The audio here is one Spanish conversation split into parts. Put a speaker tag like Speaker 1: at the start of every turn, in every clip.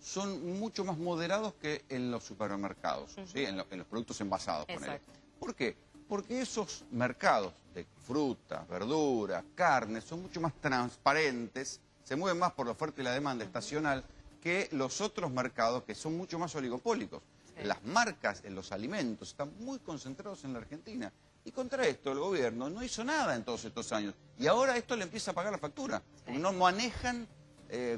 Speaker 1: son mucho más moderados que en los supermercados, ¿sí? En los productos envasados. Ponele. ¿Por qué? Porque esos mercados de frutas, verduras, carnes, son mucho más transparentes, se mueven más por la oferta y la demanda estacional que los otros mercados que son mucho más oligopólicos. Las marcas en los alimentos están muy concentrados en la Argentina. Y contra esto el gobierno no hizo nada en todos estos años. Y ahora esto le empieza a pagar la factura. Porque no manejan,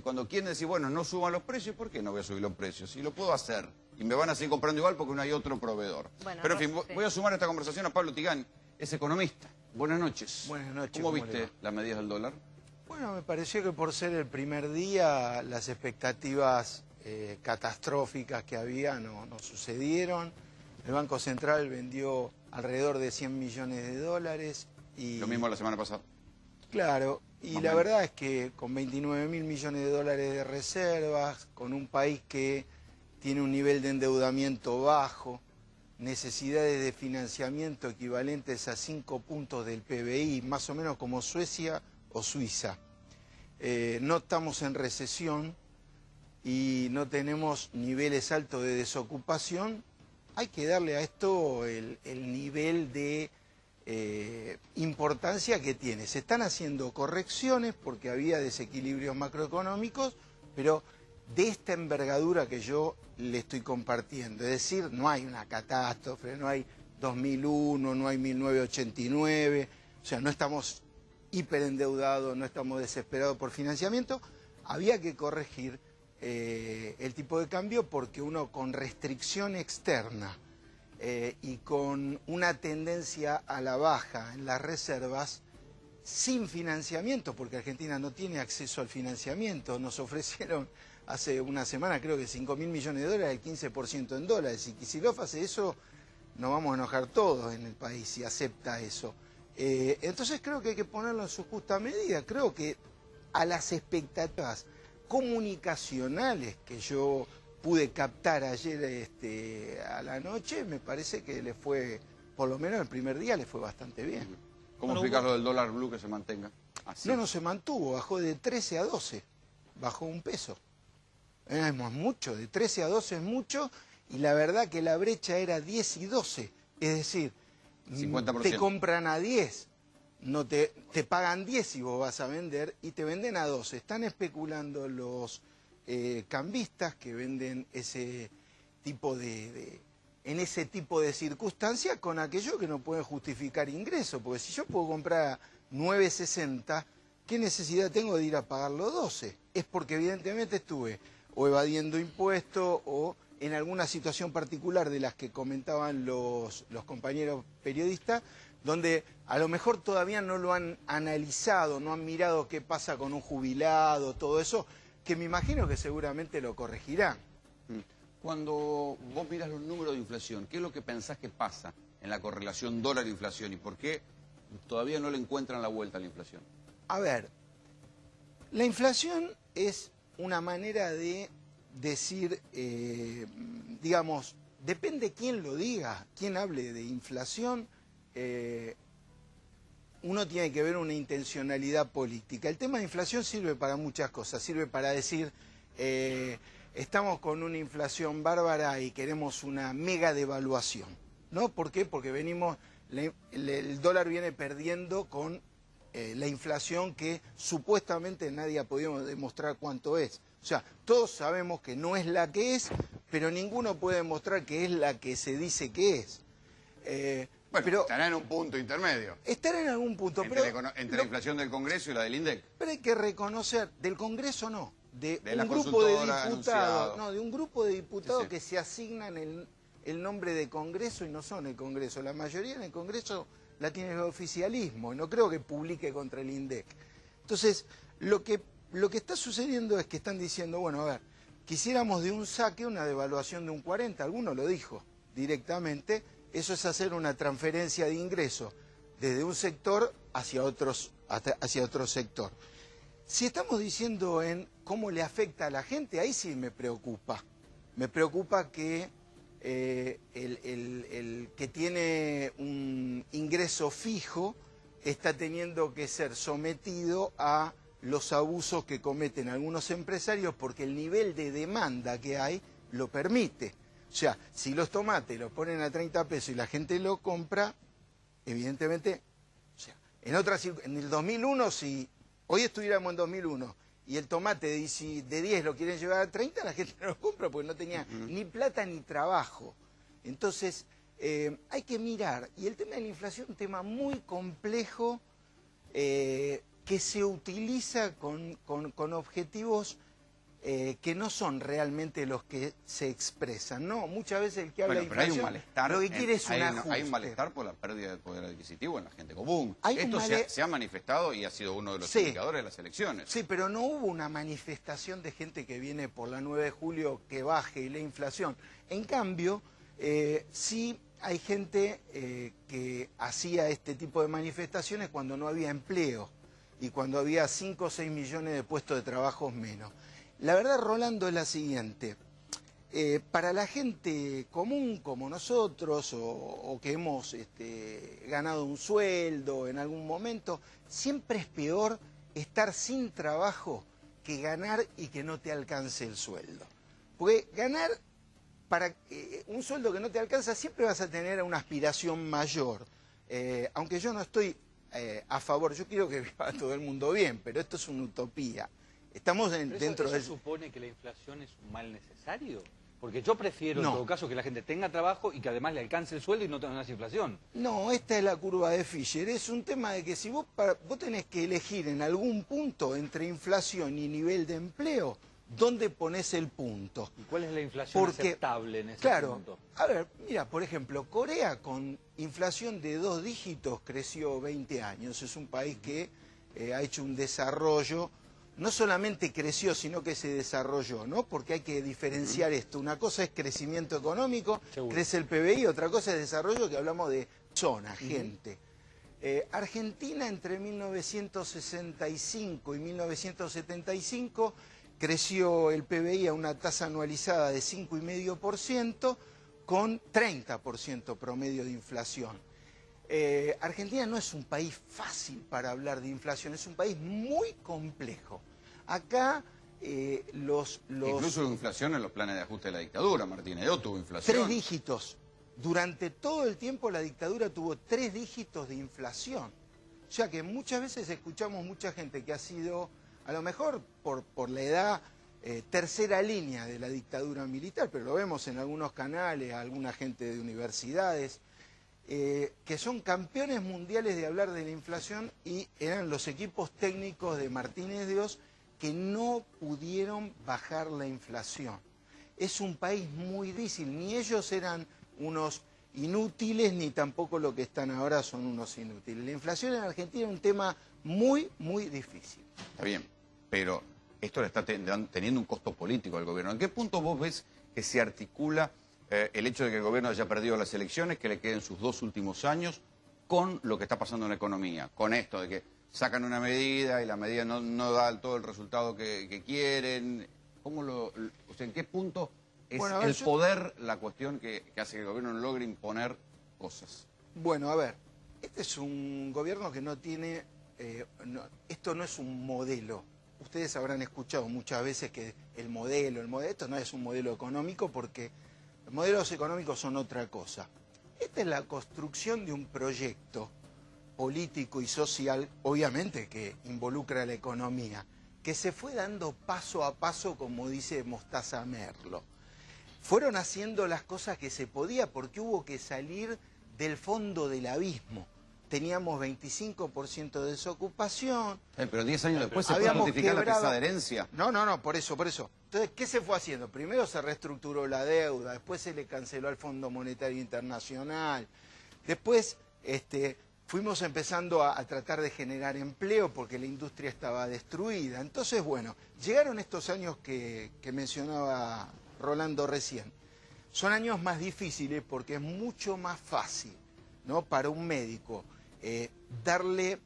Speaker 1: cuando quieren decir, bueno, no suban los precios, ¿por qué no voy a subir los precios? Si lo puedo hacer. Y me van a seguir comprando igual porque no hay otro proveedor. Bueno, pero en fin, voy a sumar a esta conversación a Pablo Tigani, es economista. Buenas noches.
Speaker 2: Buenas noches.
Speaker 1: ¿Cómo viste las medidas del dólar?
Speaker 2: Bueno, me pareció que por ser el primer día las expectativas catastróficas que había no sucedieron. El Banco Central vendió alrededor de 100 millones de dólares. Y
Speaker 1: lo mismo la semana pasada.
Speaker 2: Claro, y la verdad es que con 29.000 millones de dólares de reservas, con un país que tiene un nivel de endeudamiento bajo, necesidades de financiamiento equivalentes a 5 puntos del PBI, más o menos como Suecia o Suiza. No estamos en recesión y no tenemos niveles altos de desocupación. Hay que darle a esto el nivel de importancia que tiene. Se están haciendo correcciones porque había desequilibrios macroeconómicos, pero de esta envergadura que yo le estoy compartiendo. Es decir, no hay una catástrofe, no hay 2001, no hay 1989, o sea, no estamos hiperendeudados, no estamos desesperados por financiamiento. Había que corregir el tipo de cambio porque uno con restricción externa y con una tendencia a la baja en las reservas, sin financiamiento, porque Argentina no tiene acceso al financiamiento, nos ofrecieron hace una semana creo que 5.000 millones de dólares, el 15% en dólares, y Kicillof hace eso, nos vamos a enojar todos en el país si acepta eso. Entonces creo que hay que ponerlo en su justa medida. Creo que a las expectativas comunicacionales que yo pude captar ayer a la noche, me parece que le fue, por lo menos el primer día, le fue bastante bien.
Speaker 1: ¿Cómo explicas lo del dólar blue que se mantenga así?
Speaker 2: No se mantuvo, bajó de 13 a 12, bajó un peso. Es mucho, de 13 a 12 es mucho, y la verdad que la brecha era 10 y 12, es decir,
Speaker 1: 50%.
Speaker 2: Te compran a 10, no te pagan 10 si vos vas a vender y te venden a 12. Están especulando los cambistas que venden ese tipo en ese tipo de circunstancias con aquello que no pueden justificar ingresos, porque si yo puedo comprar a 9.60, ¿qué necesidad tengo de ir a pagarlo 12? Es porque evidentemente estuve o evadiendo impuestos o en alguna situación particular de las que comentaban los compañeros periodistas, donde a lo mejor todavía no lo han analizado, no han mirado qué pasa con un jubilado, todo eso, que me imagino que seguramente lo corregirán.
Speaker 1: Cuando vos miras los números de inflación, ¿qué es lo que pensás que pasa en la correlación dólar-inflación y por qué todavía no le encuentran la vuelta a la inflación?
Speaker 2: A ver, la inflación es una manera de decir, digamos, depende quién lo diga, quién hable de inflación, uno tiene que ver una intencionalidad política. El tema de inflación sirve para muchas cosas, sirve para decir, estamos con una inflación bárbara y queremos una mega devaluación, ¿no? ¿Por qué? Porque el dólar viene perdiendo con la inflación que supuestamente nadie ha podido demostrar cuánto es. O sea, todos sabemos que no es la que es, pero ninguno puede demostrar que es la que se dice que es.
Speaker 1: Bueno,
Speaker 2: pero
Speaker 1: estará en un punto intermedio.
Speaker 2: Estará en algún punto.
Speaker 1: Entre la inflación del Congreso y la del INDEC.
Speaker 2: Pero hay que reconocer, del Congreso no, de un grupo de diputados que se asignan el nombre de Congreso y no son el Congreso. La mayoría en el Congreso la tiene el oficialismo y no creo que publique contra el INDEC. Entonces, lo que está sucediendo es que están diciendo, bueno, a ver, quisiéramos de un saque una devaluación de un 40, alguno lo dijo directamente, eso es hacer una transferencia de ingresos desde un sector hacia otro sector. Si estamos diciendo en cómo le afecta a la gente, ahí sí me preocupa. Me preocupa que el que tiene un ingreso fijo está teniendo que ser sometido a los abusos que cometen algunos empresarios porque el nivel de demanda que hay lo permite. O sea, si los tomates los ponen a 30 pesos y la gente lo compra, evidentemente, o sea, en el 2001, si hoy estuviéramos en 2001 y el tomate de 10 lo quieren llevar a 30, la gente no lo compra porque no tenía ni plata ni trabajo. Entonces, hay que mirar, y el tema de la inflación es un tema muy complejo que se utiliza con objetivos que no son realmente los que se expresan, ¿no? Muchas veces el que habla de inflación,
Speaker 1: hay un malestar,
Speaker 2: lo que quiere es un ajuste.
Speaker 1: hay un malestar por la pérdida de poder adquisitivo en la gente común.
Speaker 2: Hay
Speaker 1: Esto se ha manifestado y ha sido uno de los indicadores de las elecciones.
Speaker 2: Sí, pero no hubo una manifestación de gente que viene por la 9 de julio que baje la inflación. En cambio, sí hay gente que hacía este tipo de manifestaciones cuando no había empleo y cuando había 5 o 6 millones de puestos de trabajo menos. La verdad, Rolando, es la siguiente. Para la gente común como nosotros o que hemos ganado un sueldo en algún momento, siempre es peor estar sin trabajo que ganar y que no te alcance el sueldo. Porque ganar para un sueldo que no te alcanza siempre vas a tener una aspiración mayor. Aunque yo no estoy a favor, yo quiero que viva todo el mundo bien, pero esto es una utopía. Estamos dentro de...
Speaker 3: ¿Eso supone que la inflación es un mal necesario? Porque yo prefiero, en todo caso, que la gente tenga trabajo y que además le alcance el sueldo y no tenga más inflación.
Speaker 2: No, esta es la curva de Fisher. Es un tema de que si vos tenés que elegir en algún punto entre inflación y nivel de empleo, ¿dónde pones el punto?
Speaker 3: ¿Y cuál es la inflación aceptable en ese punto?
Speaker 2: A ver, mira, por ejemplo, Corea con inflación de 2 dígitos creció 20 años. Es un país que ha hecho un desarrollo... No solamente creció, sino que se desarrolló, ¿no? Porque hay que diferenciar esto. Una cosa es crecimiento económico, crece el PBI, otra cosa es desarrollo, que hablamos de zona, gente. Argentina entre 1965 y 1975 creció el PBI a una tasa anualizada de 5,5% con 30% promedio de inflación. Argentina no es un país fácil para hablar de inflación, es un país muy complejo. Acá
Speaker 1: Incluso hubo inflación en los planes de ajuste de la dictadura, Martínez Edó tuvo inflación.
Speaker 2: 3 dígitos. Durante todo el tiempo la dictadura tuvo 3 dígitos de inflación. O sea que muchas veces escuchamos mucha gente que ha sido, a lo mejor por la edad, tercera línea de la dictadura militar, pero lo vemos en algunos canales, alguna gente de universidades, que son campeones mundiales de hablar de la inflación y eran los equipos técnicos de Martínez Dios que no pudieron bajar la inflación. Es un país muy difícil, ni ellos eran unos inútiles, ni tampoco lo que están ahora son unos inútiles. La inflación en Argentina es un tema muy, muy difícil.
Speaker 1: Está bien, pero esto le está teniendo un costo político al gobierno. ¿En qué punto vos ves que se articula el hecho de que el gobierno haya perdido las elecciones, que le queden sus 2 últimos años, con lo que está pasando en la economía? Con esto de que sacan una medida y la medida no da todo el resultado que quieren. O sea, ¿en qué punto es poder la cuestión que hace que el gobierno no logre imponer cosas?
Speaker 2: Bueno, a ver, este es un gobierno que no tiene... esto no es un modelo. Ustedes habrán escuchado muchas veces que el modelo, esto no es un modelo económico porque los modelos económicos son otra cosa. Esta es la construcción de un proyecto político y social, obviamente que involucra a la economía, que se fue dando paso a paso, como dice Mostaza Merlo. Fueron haciendo las cosas que se podía porque hubo que salir del fondo del abismo. Teníamos 25% de desocupación.
Speaker 1: Pero 10 años después se puede notificar la tasa de herencia.
Speaker 2: No, por eso. Entonces, ¿qué se fue haciendo? Primero se reestructuró la deuda, después se le canceló al Fondo Monetario Internacional, después fuimos empezando a tratar de generar empleo porque la industria estaba destruida. Entonces, bueno, llegaron estos años que mencionaba Rolando recién. Son años más difíciles porque es mucho más fácil, ¿no?, para un médico darle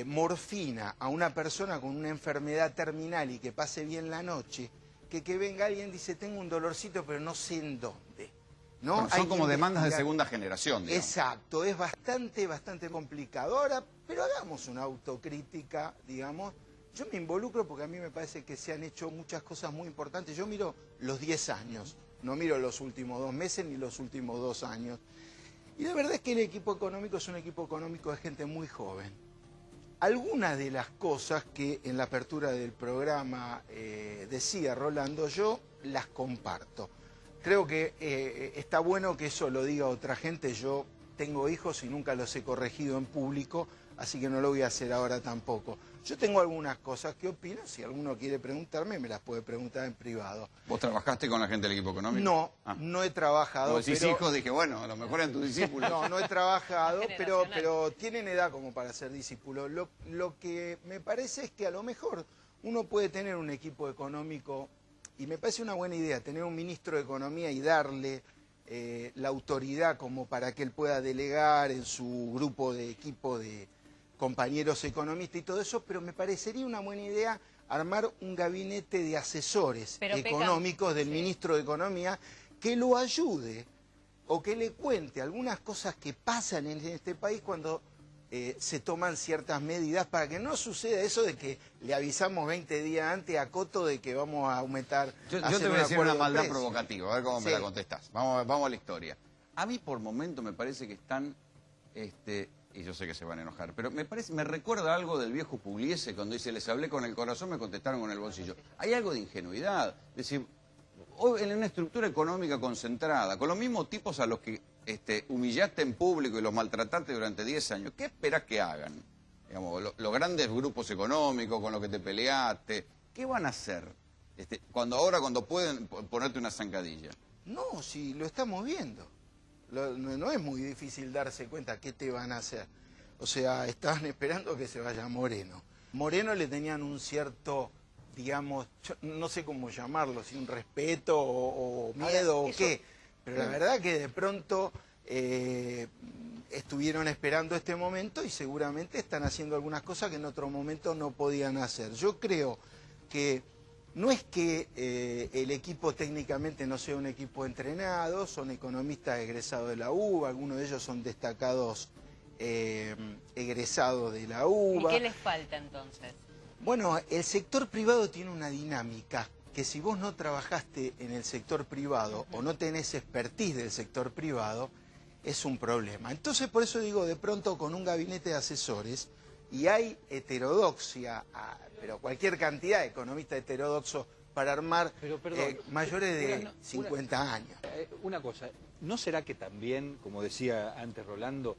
Speaker 2: morfina a una persona con una enfermedad terminal y que pase bien la noche, que venga alguien y dice, tengo un dolorcito pero no sé en dónde. ¿No?
Speaker 1: Bueno, son como demandas de segunda generación, digamos.
Speaker 2: Exacto, es bastante complicado. Ahora, pero hagamos una autocrítica, digamos. Yo me involucro porque a mí me parece que se han hecho muchas cosas muy importantes. Yo miro los 10 años, no miro los últimos 2 meses ni los últimos 2 años. Y la verdad es que el equipo económico es un equipo económico de gente muy joven. Algunas de las cosas que en la apertura del programa decía Rolando, yo las comparto. Creo que está bueno que eso lo diga otra gente. Yo tengo hijos y nunca los he corregido en público, así que no lo voy a hacer ahora tampoco. Yo tengo algunas cosas que opino, si alguno quiere preguntarme, me las puede preguntar en privado.
Speaker 1: ¿Vos trabajaste con la gente del equipo económico?
Speaker 2: No, no he trabajado.
Speaker 1: Como decís hijos, dije, bueno, a lo mejor eran tus discípulos.
Speaker 2: No, no he trabajado, pero tienen edad como para ser discípulos. Lo que me parece es que a lo mejor uno puede tener un equipo económico, y me parece una buena idea, tener un ministro de Economía y darle la autoridad como para que él pueda delegar en su grupo de equipo de compañeros economistas y todo eso, pero me parecería una buena idea armar un gabinete de asesores económicos del ministro de Economía que lo ayude o que le cuente algunas cosas que pasan en este país cuando se toman ciertas medidas para que no suceda eso de que le avisamos 20 días antes a Coto de que vamos a aumentar.
Speaker 1: Yo te voy a decir una maldad provocativa, a ver cómo me la contestás. Vamos a la historia. A mí por momento me parece que están, y yo sé que se van a enojar, pero me recuerda algo del viejo Pugliese cuando dice, les hablé con el corazón, me contestaron con el bolsillo. Hay algo de ingenuidad, es decir, hoy en una estructura económica concentrada, con los mismos tipos a los que humillaste en público y los maltrataste durante 10 años, ¿qué esperás que hagan? Digamos, los grandes grupos económicos con los que te peleaste, ¿qué van a hacer cuando pueden ponerte una zancadilla?
Speaker 2: No, si lo estamos viendo. No es muy difícil darse cuenta qué te van a hacer. O sea, estaban esperando que se vaya Moreno. Moreno le tenían un cierto, digamos, no sé cómo llamarlo, si un respeto o miedo o qué. Pero la verdad que de pronto estuvieron esperando este momento y seguramente están haciendo algunas cosas que en otro momento no podían hacer. Yo creo que no es que el equipo técnicamente no sea un equipo entrenado, son economistas egresados de la UBA, algunos de ellos son destacados egresados de la UBA.
Speaker 4: ¿Y qué les falta entonces?
Speaker 2: Bueno, el sector privado tiene una dinámica que si vos no trabajaste en el sector privado o no tenés expertise del sector privado, es un problema. Entonces, por eso digo, de pronto con un gabinete de asesores, y hay heterodoxia, pero cualquier cantidad de economistas heterodoxos para armar mayores de 50 años.
Speaker 3: Una cosa, ¿no será que también, como decía antes Rolando,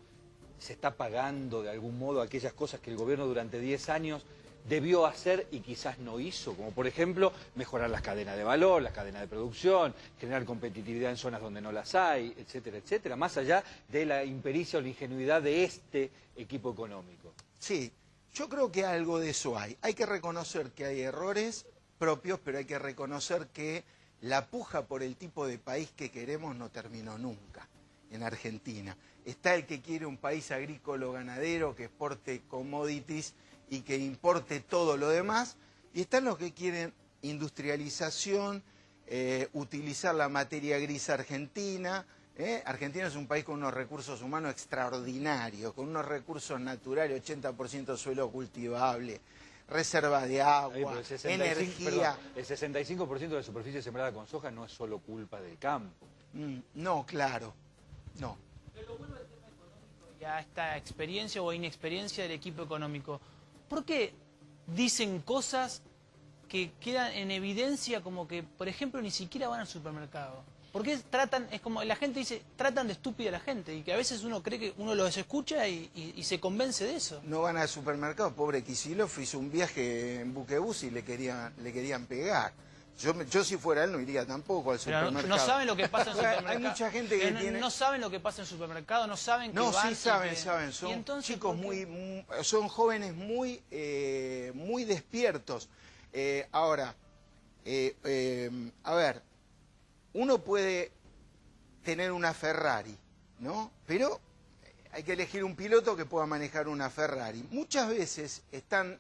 Speaker 3: se está pagando de algún modo aquellas cosas que el gobierno durante 10 años debió hacer y quizás no hizo? Como por ejemplo, mejorar las cadenas de valor, las cadenas de producción, generar competitividad en zonas donde no las hay, etcétera, etcétera, más allá de la impericia o la ingenuidad de este equipo económico.
Speaker 2: Sí, yo creo que algo de eso hay. Hay que reconocer que hay errores propios, pero hay que reconocer que la puja por el tipo de país que queremos no terminó nunca en Argentina. Está el que quiere un país agrícola ganadero que exporte commodities y que importe todo lo demás, y están los que quieren industrialización, utilizar la materia gris argentina. Argentina es un país con unos recursos humanos extraordinarios, con unos recursos naturales, 80% suelo cultivable, reserva de agua, energía.
Speaker 3: Perdón, el 65% de la superficie sembrada con soja no es solo culpa del campo.
Speaker 2: No, claro, no.
Speaker 5: Pero lo bueno del tema económico y a esta experiencia o inexperiencia del equipo económico, ¿por qué dicen cosas que quedan en evidencia como que, por ejemplo, ni siquiera van al supermercado? ¿Por qué tratan, es como la gente dice, tratan de estúpida a la gente? Y que a veces uno cree que uno los escucha y se convence de eso.
Speaker 2: No van al supermercado, pobre Kicillof hizo un viaje en buquebús y le querían pegar. Yo si fuera él no iría tampoco al supermercado.
Speaker 5: No saben lo que pasa en el supermercado.
Speaker 2: Hay mucha gente que tiene...
Speaker 5: No saben lo que pasa en el supermercado, no saben que van...
Speaker 2: No, sí saben. Son
Speaker 5: entonces,
Speaker 2: chicos son jóvenes muy despiertos. Ahora, a ver, uno puede tener una Ferrari, ¿no? Pero hay que elegir un piloto que pueda manejar una Ferrari. Muchas veces están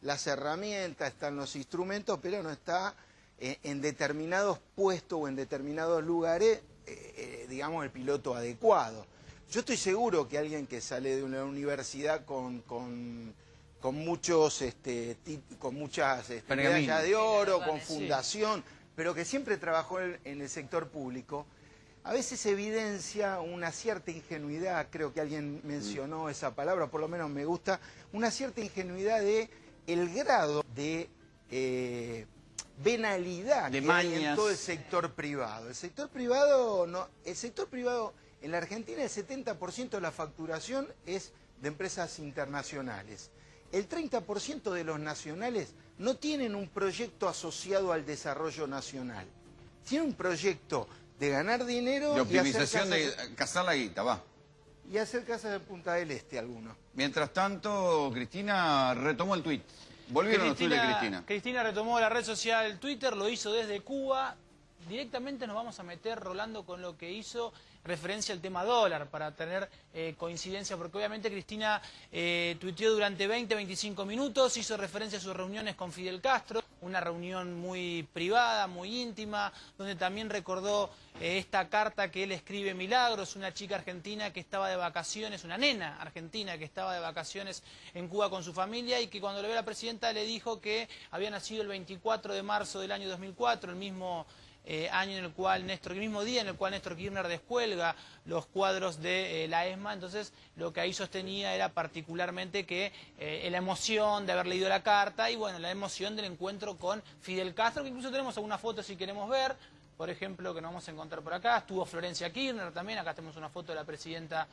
Speaker 2: las herramientas, están los instrumentos, pero no está en determinados puestos o en determinados lugares, digamos, el piloto adecuado. Yo estoy seguro que alguien que sale de una universidad con con muchas medallas de oro, con fundación, pero que siempre trabajó en el sector público, a veces evidencia una cierta ingenuidad, creo que alguien mencionó esa palabra, por lo menos me gusta, una cierta ingenuidad de el grado de venalidad que hay en todo el sector privado. El sector privado en la Argentina, el 70% de la facturación es de empresas internacionales. El 30% de los nacionales no tienen un proyecto asociado al desarrollo nacional. Tienen un proyecto de ganar dinero
Speaker 1: de optimización, de cazar la guita, va.
Speaker 2: Y hacer casas en Punta del Este algunos.
Speaker 1: Mientras tanto, Cristina retomó el tuit. Volvieron los tuits de Cristina.
Speaker 5: Cristina retomó la red social Twitter, lo hizo desde Cuba. Directamente nos vamos a meter, Rolando, con lo que hizo referencia al tema dólar, para tener coincidencia, porque obviamente Cristina tuiteó durante 20-25 minutos, hizo referencia a sus reuniones con Fidel Castro, una reunión muy privada, muy íntima, donde también recordó esta carta que él escribe Milagros, una chica argentina que estaba de vacaciones, una nena argentina que estaba de vacaciones en Cuba con su familia, y que cuando le ve a la presidenta le dijo que había nacido el 24 de marzo del año 2004, el mismo año en el cual el mismo día en el cual Néstor Kirchner descuelga los cuadros de la ESMA. Entonces lo que ahí sostenía era particularmente que la emoción de haber leído la carta y bueno, la emoción del encuentro con Fidel Castro, que incluso tenemos alguna foto si queremos ver, por ejemplo, que nos vamos a encontrar por acá. Estuvo Florencia Kirchner también, acá tenemos una foto de la presidenta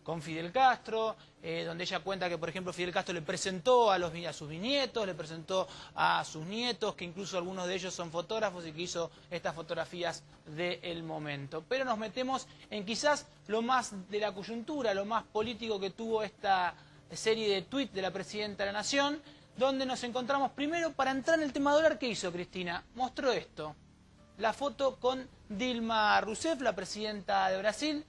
Speaker 5: con Fidel Castro, donde ella cuenta que, por ejemplo, Fidel Castro le presentó a sus bisnietos, le presentó a sus nietos, que incluso algunos de ellos son fotógrafos y que hizo estas fotografías del momento. Pero nos metemos en quizás lo más de la coyuntura, lo más político que tuvo esta serie de tuits de la Presidenta de la Nación, donde nos encontramos primero, para entrar en el tema dólar, ¿qué hizo Cristina? Mostró esto, la foto con Dilma Rousseff, la Presidenta de Brasil,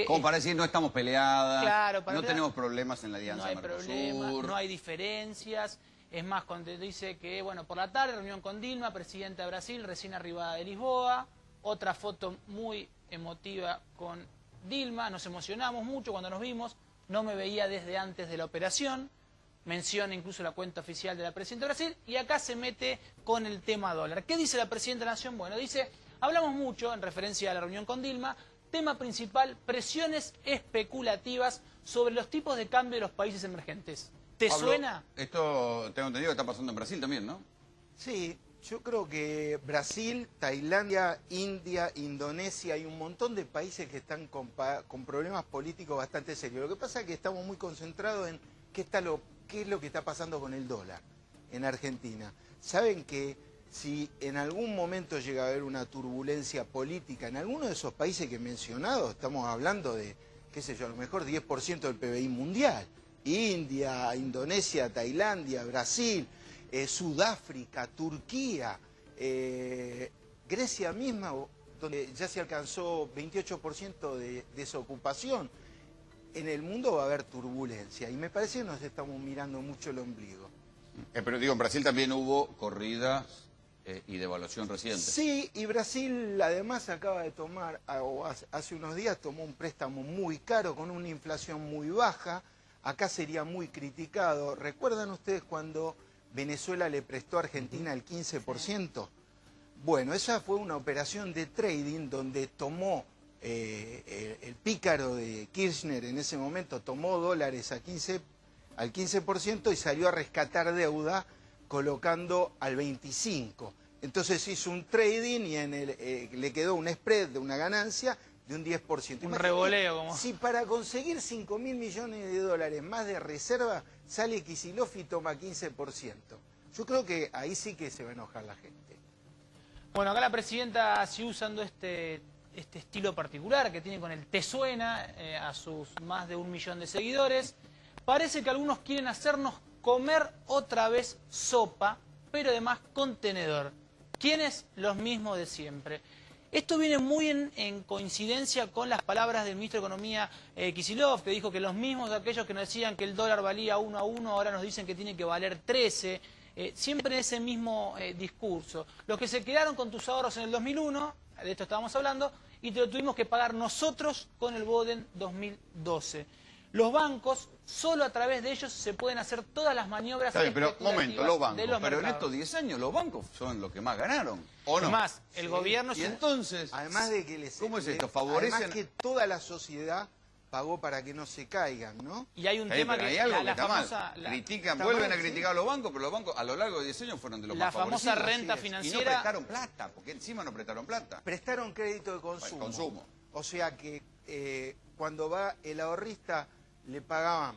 Speaker 1: como para decir, no estamos peleadas,
Speaker 5: claro,
Speaker 1: no tenemos problemas en la alianza
Speaker 5: no hay
Speaker 1: Mercosur.
Speaker 5: Problemas, no hay diferencias. Es más, cuando dice que, bueno, por la tarde, reunión con Dilma, presidenta de Brasil, recién arribada de Lisboa. Otra foto muy emotiva con Dilma. Nos emocionamos mucho cuando nos vimos. No me veía desde antes de la operación. Menciona incluso la cuenta oficial de la presidenta de Brasil. Y acá se mete con el tema dólar. ¿Qué dice la presidenta de la Nación? Bueno, dice, hablamos mucho en referencia a la reunión con Dilma. Tema principal, presiones especulativas sobre los tipos de cambio de los países emergentes. ¿Te
Speaker 1: Pablo,
Speaker 5: suena?
Speaker 1: Esto tengo entendido que está pasando en Brasil también, ¿no?
Speaker 2: Sí, yo creo que Brasil, Tailandia, India, Indonesia, hay un montón de países que están con problemas políticos bastante serios. Lo que pasa es que estamos muy concentrados en qué es lo que está pasando con el dólar en Argentina. Saben que si en algún momento llega a haber una turbulencia política en alguno de esos países que he mencionado, estamos hablando de, qué sé yo, a lo mejor 10% del PBI mundial. India, Indonesia, Tailandia, Brasil, Sudáfrica, Turquía, Grecia misma, donde ya se alcanzó 28% de desocupación. En el mundo va a haber turbulencia y me parece que nos estamos mirando mucho el ombligo.
Speaker 1: Pero digo, en Brasil también hubo corridas y devaluación reciente.
Speaker 2: Sí, y Brasil además acaba de tomar, hace unos días tomó un préstamo muy caro con una inflación muy baja. Acá sería muy criticado. ¿Recuerdan ustedes cuando Venezuela le prestó a Argentina el 15%? Bueno, esa fue una operación de trading donde tomó el pícaro de Kirchner en ese momento, tomó dólares al 15% y salió a rescatar deuda colocando al 25%. Entonces hizo un trading y le quedó un spread de una ganancia de un 10%.
Speaker 5: Un revoleo. Como...
Speaker 2: Si para conseguir 5.000 millones de dólares más de reserva sale Kicillof y toma 15%. Yo creo que ahí sí que se va a enojar la gente.
Speaker 5: Bueno, acá la presidenta sigue usando este estilo particular que tiene con el te suena a sus más de 1 millón de seguidores. Parece que algunos quieren hacernos comer otra vez sopa, pero además con tenedor. ¿Quiénes? Los mismos de siempre. Esto viene muy en coincidencia con las palabras del ministro de Economía Kicillof, que dijo que los mismos de aquellos que nos decían que el dólar valía 1 a 1, ahora nos dicen que tiene que valer 13. Siempre en ese mismo discurso. Los que se quedaron con tus ahorros en el 2001, de esto estábamos hablando, y te lo tuvimos que pagar nosotros con el Boden 2012. Los bancos, solo a través de ellos se pueden hacer todas las maniobras.
Speaker 1: Está bien, pero
Speaker 5: especulativas
Speaker 1: momento, los bancos,
Speaker 5: de los
Speaker 1: pero en
Speaker 5: mercados.
Speaker 1: estos 10 años los bancos son los que más ganaron, ¿o no?
Speaker 5: Es más, el gobierno...
Speaker 1: Y entonces,
Speaker 2: Además de que
Speaker 1: ¿cómo es esto?
Speaker 2: Además
Speaker 1: ¿Favorecen?
Speaker 2: que toda la sociedad pagó para que no se caigan, ¿no?
Speaker 5: Y hay un
Speaker 1: Está bien,
Speaker 5: tema
Speaker 1: pero
Speaker 5: que...
Speaker 1: hay algo que
Speaker 5: la
Speaker 1: está
Speaker 5: famosa,
Speaker 1: mal.
Speaker 5: la-
Speaker 1: Critican,
Speaker 2: está
Speaker 1: vuelven
Speaker 2: mal,
Speaker 1: a
Speaker 2: sí.
Speaker 1: criticar a los bancos, pero los bancos a lo largo de 10 años fueron de los
Speaker 5: la
Speaker 1: más
Speaker 5: famosa
Speaker 1: favorecidos.
Speaker 5: renta
Speaker 2: así es.
Speaker 1: Y no
Speaker 5: financiera...
Speaker 1: prestaron plata, porque encima no prestaron plata.
Speaker 2: Prestaron crédito de consumo.
Speaker 1: Bueno, consumo.
Speaker 2: O sea que cuando va el ahorrista le pagaban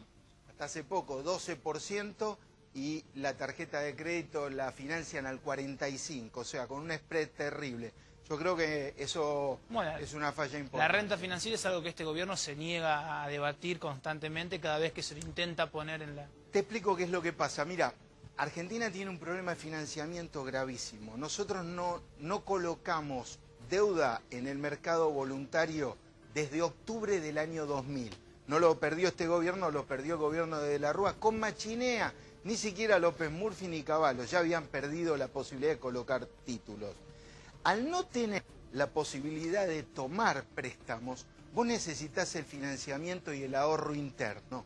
Speaker 2: hasta hace poco 12% y la tarjeta de crédito la financian al 45%, o sea, con un spread terrible. Yo creo que eso
Speaker 5: Bueno,
Speaker 2: es una falla importante.
Speaker 5: La renta financiera es algo que este gobierno se niega a debatir constantemente cada vez que se lo intenta poner en la...
Speaker 2: Te explico qué es lo que pasa. Mira, Argentina tiene un problema de financiamiento gravísimo. Nosotros no colocamos deuda en el mercado voluntario desde octubre del año 2000. No lo perdió este gobierno, lo perdió el gobierno de De la Rúa con machinea. Ni siquiera López Murphy ni Cavallo ya habían perdido la posibilidad de colocar títulos. Al no tener la posibilidad de tomar préstamos, vos necesitas el financiamiento y el ahorro interno.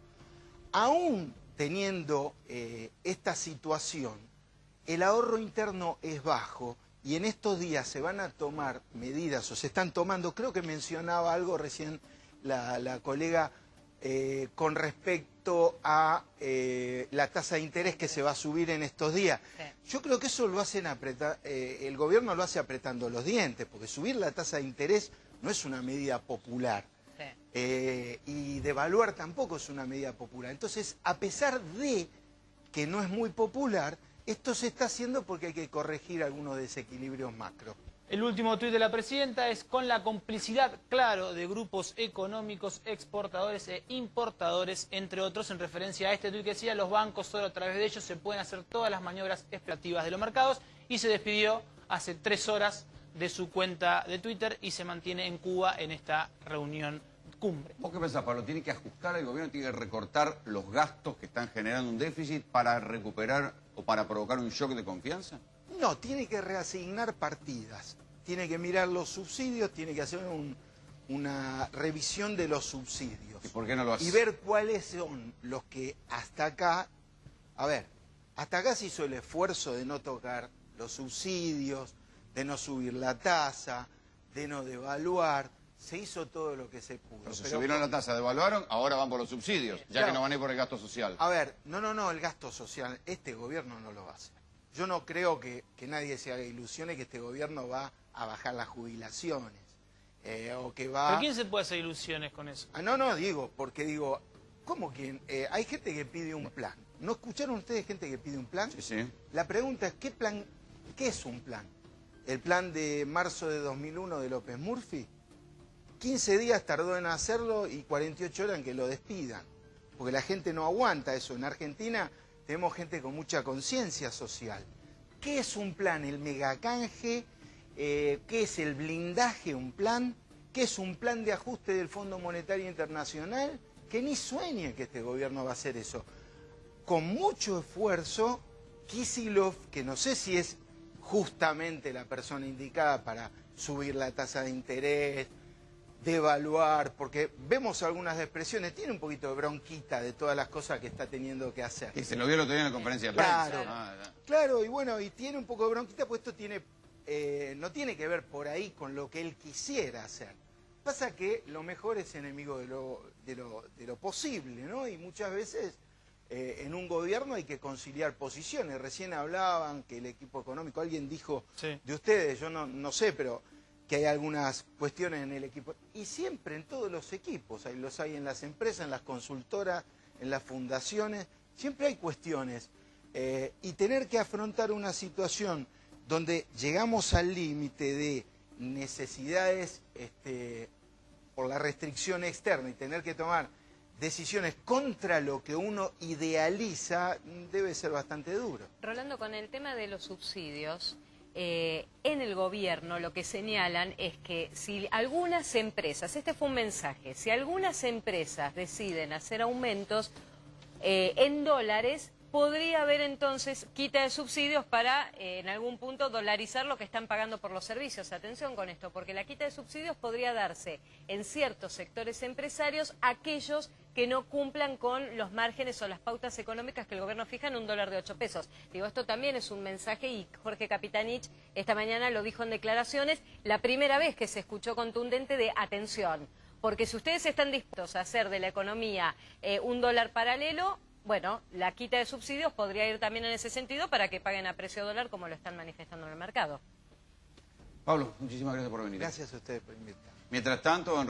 Speaker 2: Aún teniendo esta situación, el ahorro interno es bajo y en estos días se van a tomar medidas, o se están tomando, creo que mencionaba algo recién la colega con respecto a la tasa de interés que se va a subir en estos días.
Speaker 4: Sí.
Speaker 2: Yo creo que eso lo hacen el gobierno lo hace apretando los dientes, porque subir la tasa de interés no es una medida popular.
Speaker 4: Sí.
Speaker 2: Y devaluar tampoco es una medida popular. Entonces, a pesar de que no es muy popular, esto se está haciendo porque hay que corregir algunos desequilibrios macro.
Speaker 5: El último tuit de la presidenta es con la complicidad, claro, de grupos económicos, exportadores e importadores, entre otros, en referencia a este tuit que decía, los bancos solo a través de ellos se pueden hacer todas las maniobras especulativas de los mercados, y se despidió hace 3 horas de su cuenta de Twitter y se mantiene en Cuba en esta reunión cumbre.
Speaker 1: ¿Vos qué pensás, Pablo? ¿Tiene que ajustar el gobierno, tiene que recortar los gastos que están generando un déficit para recuperar o para provocar un shock de confianza?
Speaker 2: No, tiene que reasignar partidas, tiene que mirar los subsidios, tiene que hacer una revisión de los subsidios.
Speaker 1: ¿Y por qué no lo hace?
Speaker 2: Y ver cuáles son los que hasta acá, a ver, hasta acá se hizo el esfuerzo de no tocar los subsidios, de no subir la tasa, de no devaluar, se hizo todo lo que se pudo.
Speaker 1: Pero se
Speaker 2: Pero
Speaker 1: subieron la tasa, devaluaron, ahora van por los subsidios, ya
Speaker 2: Claro.
Speaker 1: que no van a ir por el gasto social.
Speaker 2: A ver, no, el gasto social, este gobierno no lo hace. Yo no creo que nadie se haga ilusiones que este gobierno va a bajar las jubilaciones, o que va...
Speaker 5: ¿Pero quién se puede hacer ilusiones con eso?
Speaker 2: Porque ¿cómo quién? Hay gente que pide un plan. ¿No escucharon ustedes gente que pide un plan?
Speaker 1: Sí, sí.
Speaker 2: La pregunta es, ¿qué es un plan? ¿El plan de marzo de 2001 de López Murphy? 15 días tardó en hacerlo y 48 horas en que lo despidan. Porque la gente no aguanta eso. En Argentina tenemos gente con mucha conciencia social. ¿Qué es un plan? ¿El megacanje? ¿Qué es el blindaje? ¿Un plan? ¿Qué es un plan de ajuste del Fondo Monetario Internacional? Que ni sueñe que este gobierno va a hacer eso. Con mucho esfuerzo, Kicillof, que no sé si es justamente la persona indicada para subir la tasa de interés, devaluar, porque vemos algunas expresiones, tiene un poquito de bronquita de todas las cosas que está teniendo que hacer.
Speaker 1: Que se lo vio el otro día en la conferencia de prensa.
Speaker 2: Claro.
Speaker 1: Ah,
Speaker 2: Claro, y bueno, y tiene un poco de bronquita, pues esto no tiene que ver por ahí con lo que él quisiera hacer. Pasa que lo mejor es enemigo de lo posible, ¿no? Y muchas veces en un gobierno hay que conciliar posiciones. Recién hablaban que el equipo económico, alguien dijo
Speaker 5: Sí.
Speaker 2: de ustedes, yo no sé, pero que hay algunas cuestiones en el equipo. Y siempre en todos los equipos, los hay en las empresas, en las consultoras, en las fundaciones, siempre hay cuestiones. Y tener que afrontar una situación donde llegamos al límite de necesidades por la restricción externa y tener que tomar decisiones contra lo que uno idealiza, debe ser bastante duro.
Speaker 4: Rolando, con el tema de los subsidios, en el gobierno lo que señalan es que si algunas empresas, este fue un mensaje, si algunas empresas deciden hacer aumentos en dólares, podría haber entonces quita de subsidios para, en algún punto, dolarizar lo que están pagando por los servicios. Atención con esto, porque la quita de subsidios podría darse en ciertos sectores empresarios aquellos que no cumplan con los márgenes o las pautas económicas que el gobierno fija en $1 de 8 pesos. Digo, esto también es un mensaje y Jorge Capitanich esta mañana lo dijo en declaraciones, la primera vez que se escuchó contundente de atención, porque si ustedes están dispuestos a hacer de la economía un dólar paralelo, bueno, la quita de subsidios podría ir también en ese sentido para que paguen a precio dólar como lo están manifestando en el mercado.
Speaker 1: Pablo, muchísimas gracias por venir.
Speaker 2: Gracias a ustedes por invitarme.
Speaker 1: Mientras tanto, en